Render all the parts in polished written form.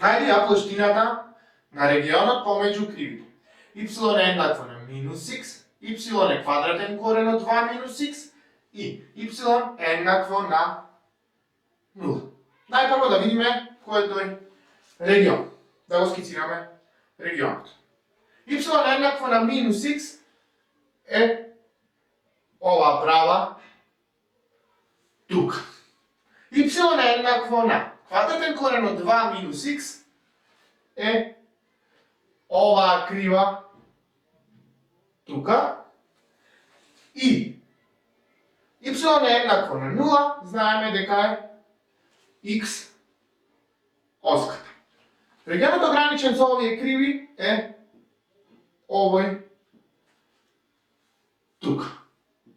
Најди ја плоштината на регионот помеѓу кривите. Y е еднакво на минус x, y е квадратен корен од 2 минус x и y е еднакво на 0. Најпрво да видиме кој е тој регион. Да го скицираме регионот. Y е еднакво на минус x е ова права тука. Y е еднакво на квадратен корен од 2 минус x е оваа крива тука. И y е еднакво на 0, знаеме дека е x оската. Регионот ограничен со овие криви е овој тука.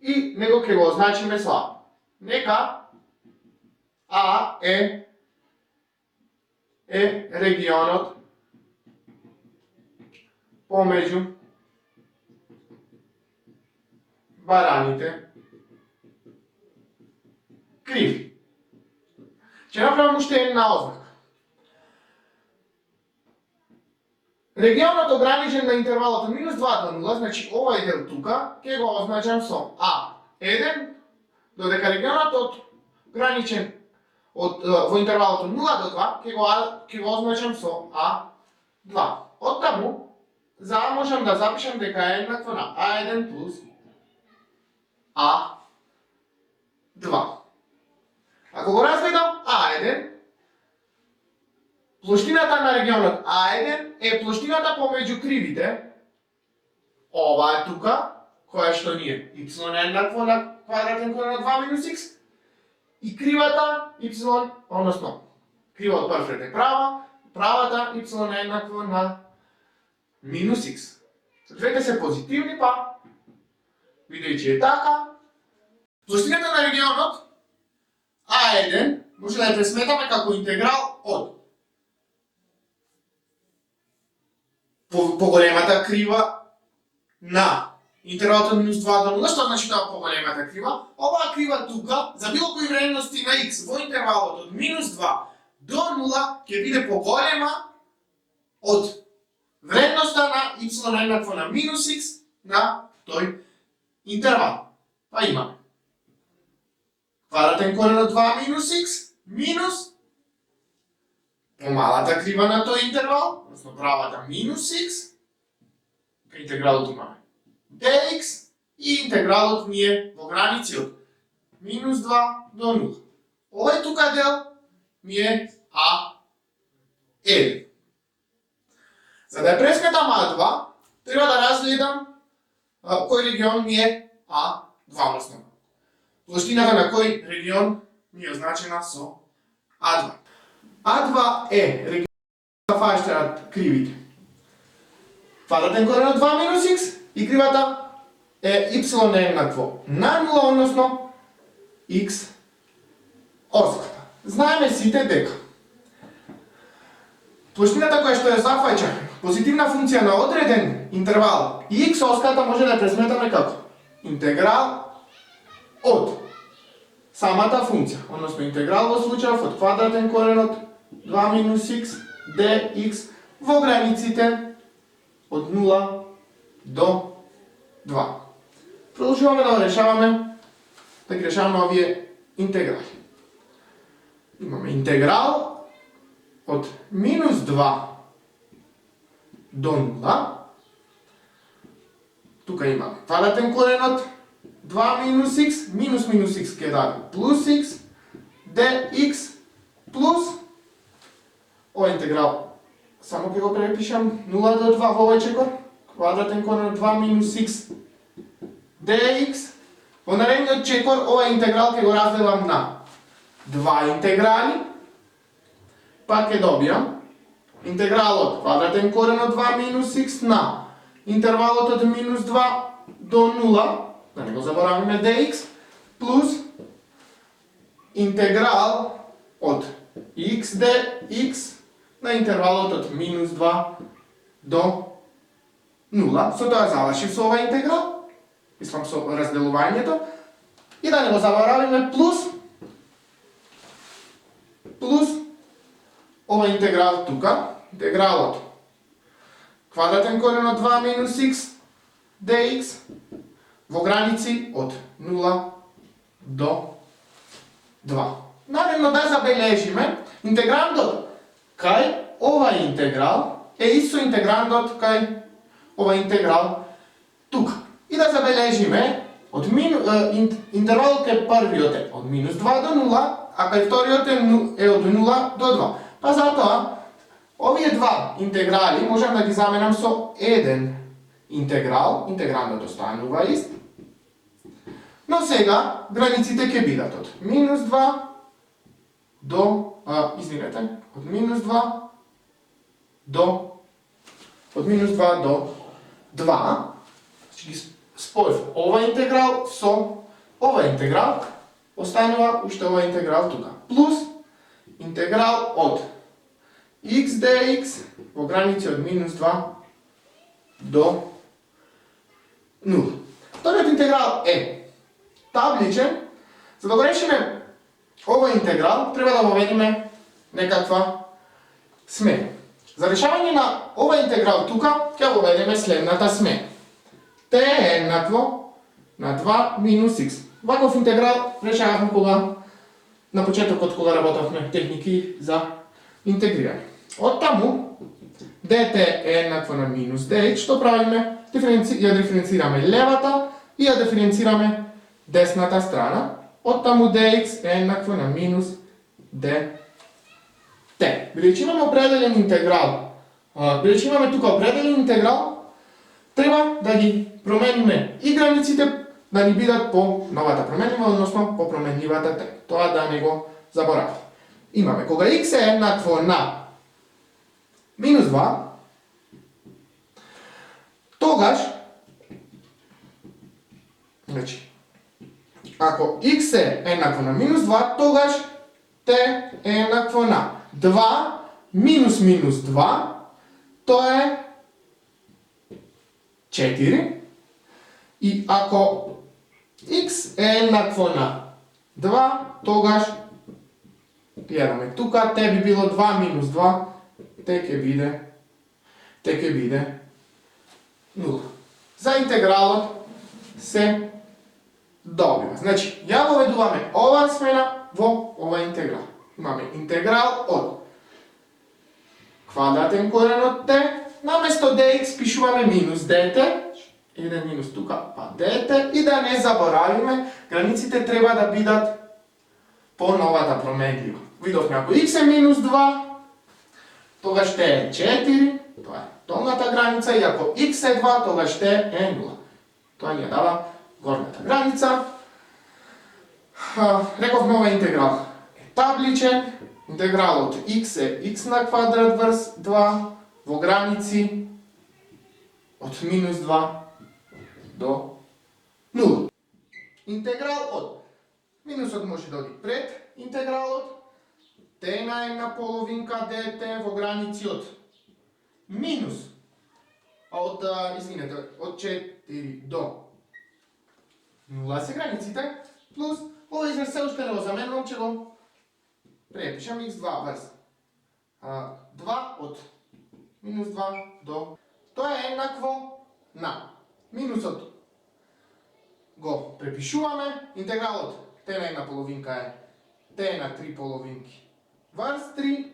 И него ќе го означиме со нека А е регионот помеѓу бараните криви. Ќе направам уште една ознака. Регионот ограничен на интервалот од минус 2 до 0, значи овај дел тука ќе го означам со А1, додека регионот ограничен во интервалот од 0 до 2 ќе го означам со А2. Оттаму можам да запишам дека е еднакво на А1 плюс А2. Ако го разгледам А1, плоштината на регионот А1 е плоштината помеѓу кривите, ова е тука, која што ни е y е еднакво на квадратен корен од 2 минус x, и кривата y, односно крива од прв ред е права, правата y е еднакво на минус x. Двете се позитивни, па видејќи е така, плоштината на регионот А1 може да ја пресметаме како интеграл од поголемата крива на интервалот од минус 2 до 0, што значи тоа поголемата крива? Оваа крива тука, за било кои вредности на x во интервалот од минус 2 до 0, ќе биде поголема од вредноста на y еднакво на минус x на тој интервал. Па имаме квадратен корен од 2 минус x минус помалата крива на тој интервал, односно правата минус x, интегралот имаме dx и интегралот ни е во граници од минус 2 до 0. Овој тука дел ми е А1. За да ја пресметам А2, треба да разгледам кој регион ми е А2, односно плоштината на кој регион ми е означена со А2. А2 е регион на фаќаат кривите квадратен корен од 2 минус x и кривата е y е еднакво на 0, односно x оската. Знаеме сите дека плоштината која што ја зафаќа позитивна функција на одреден интервал и x оската може да ја пресметаме како интеграл од самата функција, односно интеграл во случајов од квадратен корен од 2 минус x dx во границите од 0 до 2. Продолжуваме да решаваме, да ги решаваме овие интеграли. Имаме интеграл од минус 2 до 0. Тука имаме квадратен корен од 2 минус x, минус x ќе даде плюс x, dx плюс овој интеграл, само ќе го препишам 0 до 2 во овој чекор, квадратен корен од 2 минус x dx. Во наредниот чекор овој интеграл ќе го разделам на два интеграли, па ќе добијам интегралот квадратен корен од 2 минус x на интервалот од минус 2 до 0, да не го заборавиме dx, плюс интеграл од x dx на интервалот од минус 2 до 0. Со тоа завршив со овој интеграл, мислам со разделувањето, и да не го заборавиме плюс ова интеграл тука, интегралот квадратен корен од 2 минус x dx во граници од 0 до 2. Наредно да забележиме, интеграндот кај ова интеграл е исто интеграндот кај ова интеграл тука. И да забележиме, од интервалот кај првиот е од минус 2 до 0, а кај вториот е од 0 до 2. Па затоа, овие два интеграли можам да ги заменам со еден интеграл, интеграндот останува ист, но сега границите ќе бидат од минус 2 до, од минус 2 до 2, значи ги спојав ова интеграл со ова интеграл, останува уште ова интеграл тука, плюс интеграл од x dx во граници од минус 2 до 0. Вториот интеграл е табличен. За да го решиме овој интеграл, треба да воведеме некаква смена. За решавање на овој интеграл тука, ќе воведеме следната смена. T е еднакво на 2 минус x. Ваков интеграл решававме кога на почетокот кога работевме техники за интегрирање. Од таму dt е еднакво на минус dx, што правиме? Ја диференцираме левата и ја диференцираме десната страна. Од таму dx е еднакво на минус dt. Бидејќи имаме определен интеграл, бидејќи имаме тука определен интеграл, треба да ги промениме и границите да ни бидат по новата променлива, односно по променливата t. Тоа да не го забораваме. Имаме кога x е еднакво на минус 2, тогаш, значи, ако x е еднакво на минус 2, тогаш t е еднакво на 2 минус минус 2, тоа е 4. И ако x е еднакво на 2, тогаш, гледаме тука, t би било 2 минус 2, t ќе биде 0. За интегралот се добива. Значи, ја воведуваме оваа смена во ова интеграл. Имаме интеграл од квадратен корен од t, наместо dx пишуваме минус dt, еден минус тука, па dt, и да не заборавиме, границите треба да бидат по новата променлива. Видовме, ако x е минус 2, тогаш t е 4, тоа е долната граница, и ако x е 2, тогаш t е 0. Тоа ни ја дава горната граница. Рековме ова интеграл е табличен, интегралот x е x на квадрат врз 2 во граници од минус 2 до 0. Интеграл од минусот може да оди пред интегралот, t на една половинка dt во граници од минус, од 4 до 0 се границите, плюс ова израз се уште не го заменувам, че го препишам x2 врз 2 од минус 2 до... Тоа е еднакво на минусот го препишуваме, интегралот t на една половинка е t на 3 половинки врз 3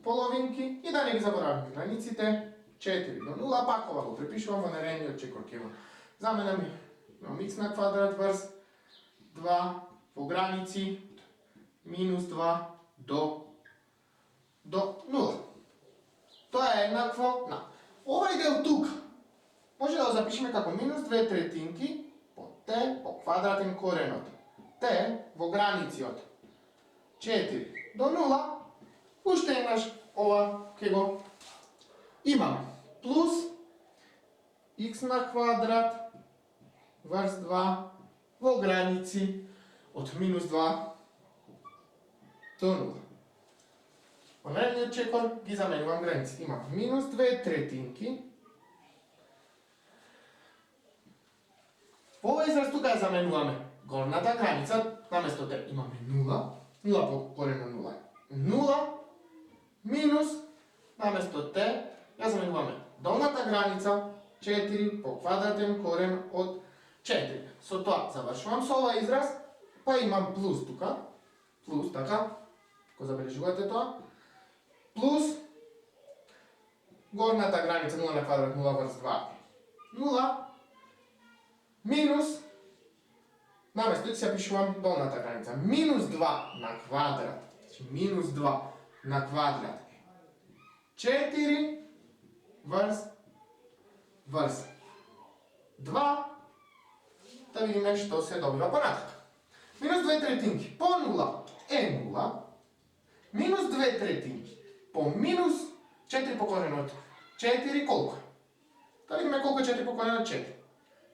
половинки, и да не ги забораваме границите 4 до 0, пак ова го препишувам во наредниот чекор, ќе го заменаме x на квадрат врз 2 во граници минус 2 до 0. Тоа е еднакво на овој дел тук. Може да го запишеме како минус 2 третинки по t по квадратен корен од t во граници од 4 до 0. Уште еднаш ова ќе го имаме. Плюс x на квадрат врз 2 во граници од минус 2 до 0. Во наредниот чекор ги заменувам границите. Имам минус 2 третинки. Во овој израз тука ја заменуваме горната граница, наместо те имаме 0. 0 по корен на 0 е 0. minus, namjesto t, ja zamenjujeme dolната граница 4 по квадратен корен от 4. Со тоа завршувам со ова израз, па имам плюс тука, плюс, така, ако забележувате тоа, плюс горната граница 0 на квадрат, 0 врз 2, 0, минус, наместо ќе пишувам долната граница, минус 2 на квадрат, минус 2 на квадрат е 4 врз 2, да видиме што се добива понатака. Минус 2 третинки по 0 е 0, минус 2 третинки по минус 4 по корен од 4 колко е? Да видиме колко е 4 по корен од 4.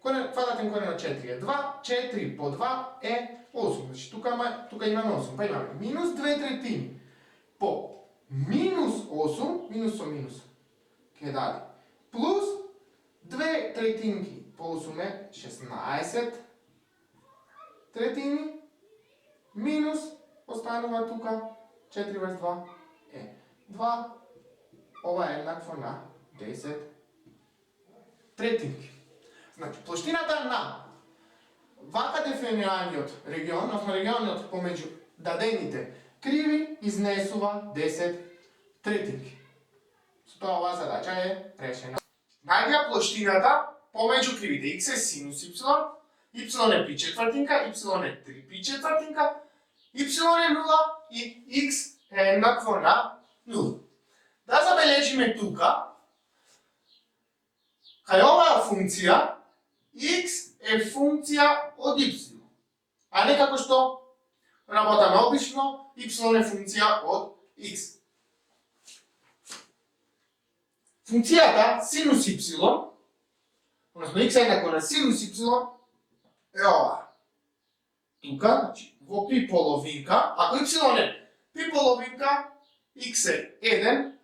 Квадратен корен од 4 е 2, 4 по 2 е 8. Значи тука имаме 8, па имаме минус 2 третини по минус 8, минус со минус, ке даде, плюс 2 третинки по 8 е 16 третини, минус, останува тука 4 врз 2 е 2, ова е еднакво на 10 третинки. Значи, плоштината на вака дефинираниот регион, односно регионот помеѓу дадените криви, изнесува 10 третинки. Со тоа оваа задача е решена. Најдеа плоштината помеѓу кривите x е синус y, y е пи четвртинка, y е 3 пи четвртинка, y е 0 и x е еднакво на 0. Да забележиме тука, кај оваа функција, x е функција од y, а не како што работаме обично, y е функција од x. Функцијата синус y, односно x е еднакво на синус y, е ова. Тука, значи, во пи половинка, ако y е пи половинка, x е 1,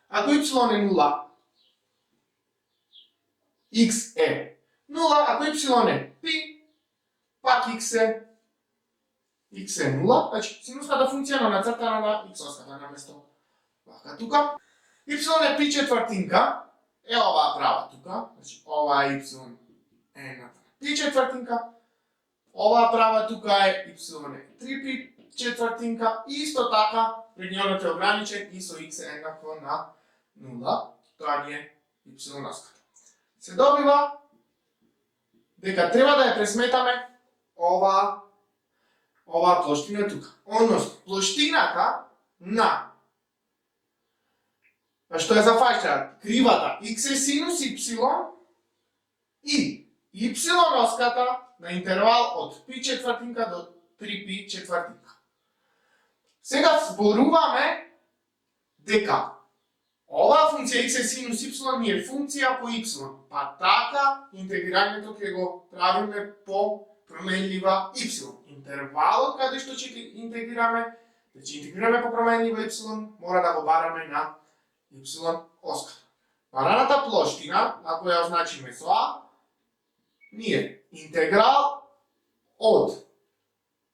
ако y е 0, x е 0, ако y е π, пак x е 0, значи синусната функција на нацртана на x-оската наместо вака тука. Y е π четвртинка, е оваа права тука, значи оваа y е на π четвртинка, оваа права тука е y е 3π четвртинка и исто така регионот е ограничен и со x е еднакво на 0, тоа ни е y-оската. Се добива дека треба да ја пресметаме оваа плоштина тука. Односно, плоштината на што ја зафаќа кривата x е синус y и y-оската на интервал од π четвртинка до 3π четвртинка. Сега зборуваме дека оваа функција x е синус y ни е функција по y, па така интегрирањето ќе го правиме по променлива y. Интервалот каде што ќе интегрираме, значи интегрираме по променлива y, мора да го бараме на y-оската. Бараната плоштина, ако ја означиме со а, ни е интеграл од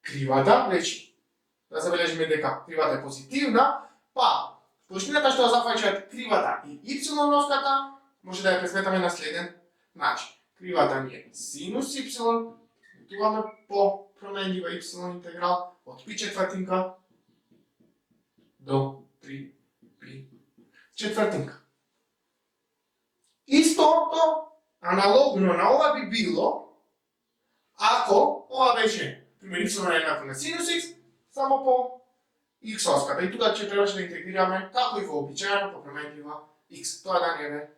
кривата, значи да забележиме дека кривата е позитивна, па плоштината што ја зафаќаат кривата и y-оската, може да ја пресметаме на следен начин. Кривата ни е синус y, сметуваме по променлива y интеграл од π четвртинка до 3π четвртинка. Истото, аналогно на ова би било, ако ова беше, пример, y е еднакво на синус x, само по x-оската. И тука ќе требаше да интегрираме како и вообичаено по променлива x. Тоа да не е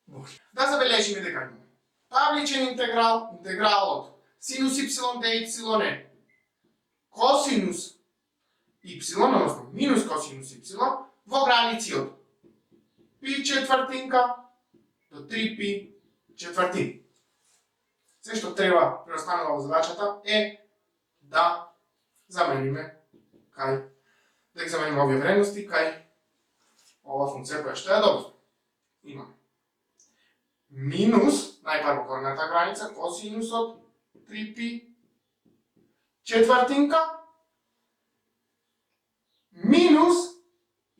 Боже. Да забележиме дека имаме табличен интеграл, интегралот синус y dy е косинус y, односно минус косинус y, во граници од π четвртинка до 3π четвртинка. Се што треба преостанува во задачата е да замениме кај, да ги замениме овие вредности кај ова функција која што ја добивме. Имаме минус, најпрво горната граница, косинус од 3π четвртинка, минус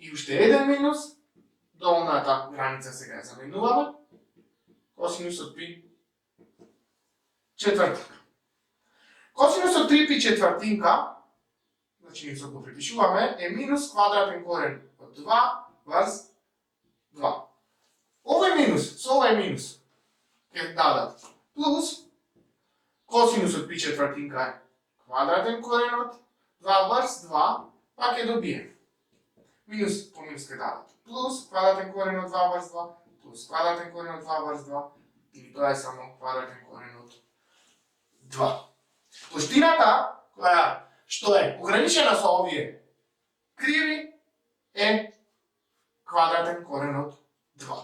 И уште еден минус, долната граница сега ја заменуваме, косинусот пи четвртинка. Косинусот 3 пи четвртинка, значи ние го припишуваме, е минус квадратен корен од 2 врз 2. Овој минус со овој минус ќе дадат плюс косинусот пи четвртинка е квадратен корен од 2 врз 2, па ќе добиеме минус по минус ќе дадат плюс квадратен корен од 2 врз 2 плюс квадратен корен од 2 врз 2 или тоа е само квадратен корен од 2. Плоштината која што е ограничена со овие криви е квадратен корен од 2.